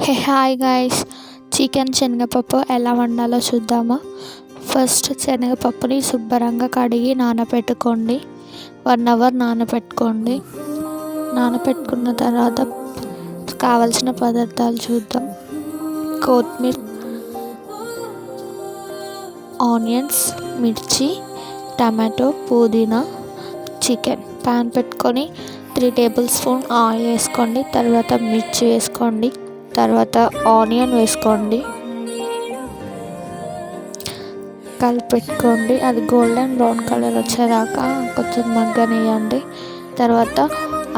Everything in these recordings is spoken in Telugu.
హే హాయ్ గైస్, చికెన్ శనగపప్పు ఎలా వండాలో చూద్దామా. ఫస్ట్ శనగపప్పుని శుభ్రంగా కడిగి నానబెట్టుకోండి. 1 అవర్ నానబెట్టుకోండి. నానబెట్టుకున్న తర్వాత కావలసిన పదార్థాలు చూద్దాం. కొత్తిమీర, ఆనియన్స్, మిర్చి, టమాటో, పుదీనా, చికెన్. ప్యాన్ పెట్టుకొని 3 టేబుల్ స్పూన్ ఆయిల్ వేసుకోండి. తర్వాత మిర్చి వేసుకోండి. తర్వాత ఆనియన్ వేసుకోండి, కలిపెట్టుకోండి. అది గోల్డెన్ బ్రౌన్ కలర్ వచ్చేదాకా కొంచెం మగ్గనియండి. తర్వాత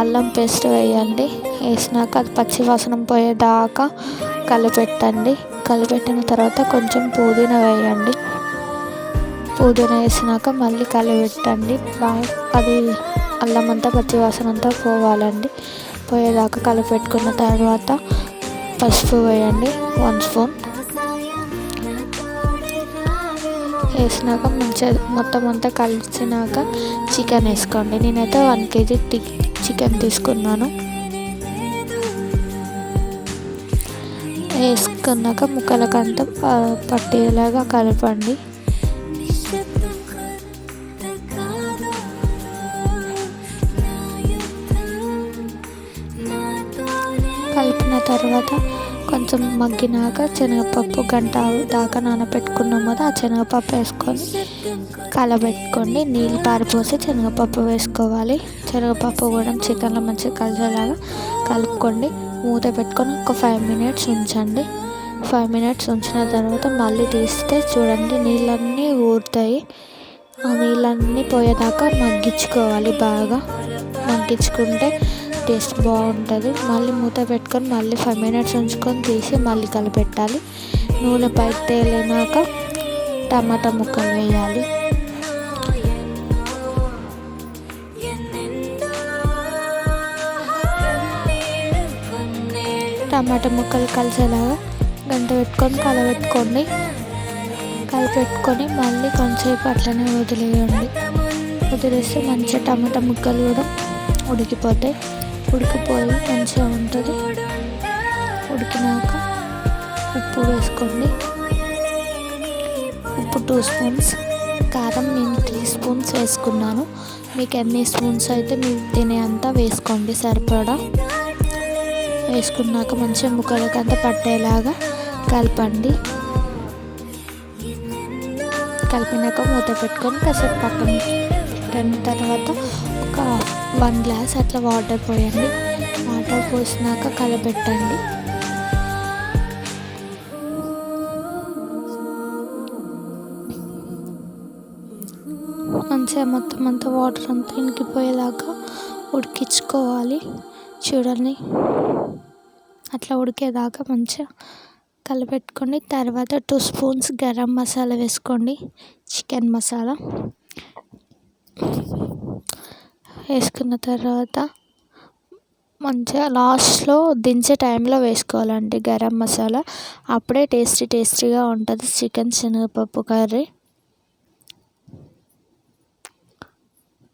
అల్లం పేస్ట్ వేయండి. వేసినాక అది పచ్చి వాసన పోయేదాకా కలిపెట్టండి. కలిపెట్టిన తర్వాత కొంచెం పుదీనా వేయండి. పుదీనా వేసినాక మళ్ళీ కలిపెట్టండి. బాగా అది అల్లం అంతా పచ్చి వాసన అంతా పోవాలండి. పోయేదాకా కలిపెట్టుకున్న తర్వాత పసుపు వేయండి 1 స్పూన్. వేసినాక మంచిగా మొత్తం అంతా కలిసినాక చికెన్ వేసుకోండి. నేనైతే 1 కేజీ చికెన్ తీసుకున్నాను. వేసుకున్నాక ముక్కలకంతా పట్టేలాగా కలపండి. కలిపిన తర్వాత కొంచెం మగ్గినాక శనగపప్పు గంట దాకా నానబెట్టుకున్నాం కదా, ఆ శనగపప్పు వేసుకొని కలబెట్టుకోండి. నీళ్ళు పారిపోసి శనగపప్పు వేసుకోవాలి. శనగపప్పు కూడా చికెన్లో మంచిగా కలిసేలాగా కలుపుకోండి. మూత పెట్టుకొని ఒక 5 మినిట్స్ ఉంచండి. 5 మినిట్స్ ఉంచిన తర్వాత మళ్ళీ తీస్తే చూడండి నీళ్ళన్నీ ఊరుతాయి. ఆ నీళ్ళన్నీ పోయేదాకా మగ్గించుకోవాలి. బాగా మగ్గించుకుంటే టేస్ట్ బాగుంటుంది. మళ్ళీ మూత పెట్టుకొని మళ్ళీ 5 మినిట్స్ ఉంచుకొని తీసి మళ్ళీ కలిపెట్టాలి. నూనె పైకి తేలినాక టమాటా ముక్కలు వేయాలి. టమాటా ముక్కలు కలిసేలాగా గంట పెట్టుకొని కలబెట్టుకోండి. కలిపెట్టుకొని మళ్ళీ కొంచెంసేపు అట్లనే వదిలేయండి. వదిలేస్తే మంచిగా టమాటా ముక్కలు కూడా ఉడికిపోతాయి. ఉడికిపోయి మంచిగా ఉంటుంది. ఉడికినాక ఉప్పు వేసుకోండి. ఉప్పు 2 స్పూన్స్. కారం నేను 3 స్పూన్స్ వేసుకున్నాను. మీకు ఎన్ని స్పూన్స్ అయితే మీరు తినే అంతా వేసుకోండి సరిపడా. వేసుకున్నాక మంచిగా ముక్కలకి అంతా పట్టేలాగా కలపండి. కలిపినాక మూత పెట్టుకొని కాసేపు పక్కన పెట్టిన తర్వాత ఒక 1 గ్లాస్ అట్లా వాటర్ పోయండి. వాటర్ పోసినాక కలపెట్టండి. మంచిగా మొత్తం అంతా వాటర్ అంతా ఇంకిపోయేదాకా ఉడికించుకోవాలి. చూడండి అట్లా ఉడికేదాకా మంచిగా కలిపెట్టుకోండి. తర్వాత 2 స్పూన్స్ గరం మసాలా వేసుకోండి. చికెన్ మసాలా వేసుకున్న తర్వాత మంచిగా లాస్ట్లో దించే టైంలో వేసుకోవాలండి గరం మసాలా. అప్పుడే టేస్టీగా ఉంటుంది చికెన్ శనగపప్పు కర్రీ.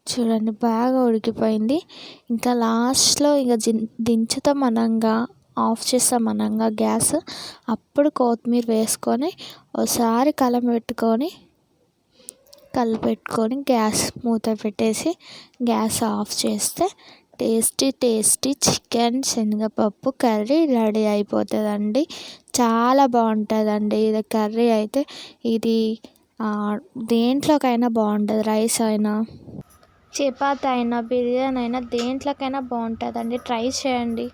చూడండి బాగా ఉడికిపోయింది. ఇంకా లాస్ట్లో ఇక దించుతాం అనంగా, ఆఫ్ చేస్తాం అనంగా గ్యాస్, అప్పుడు కొత్తిమీర వేసుకొని ఒకసారి కలిపెట్టుకొని గ్యాస్ మూత పెట్టేసి గ్యాస్ ఆఫ్ చేస్తే టేస్టీ చికెన్ శనగపప్పు కర్రీ రెడీ అయిపోతుందండి. చాలా బాగుంటుందండి ఇది కర్రీ అయితే. ఇది దేంట్లోకైనా బాగుంటుంది. రైస్ అయినా, చపాతీ అయినా, బిర్యానీ అయినా దేంట్లోకైనా బాగుంటుందండి. ట్రై చేయండి.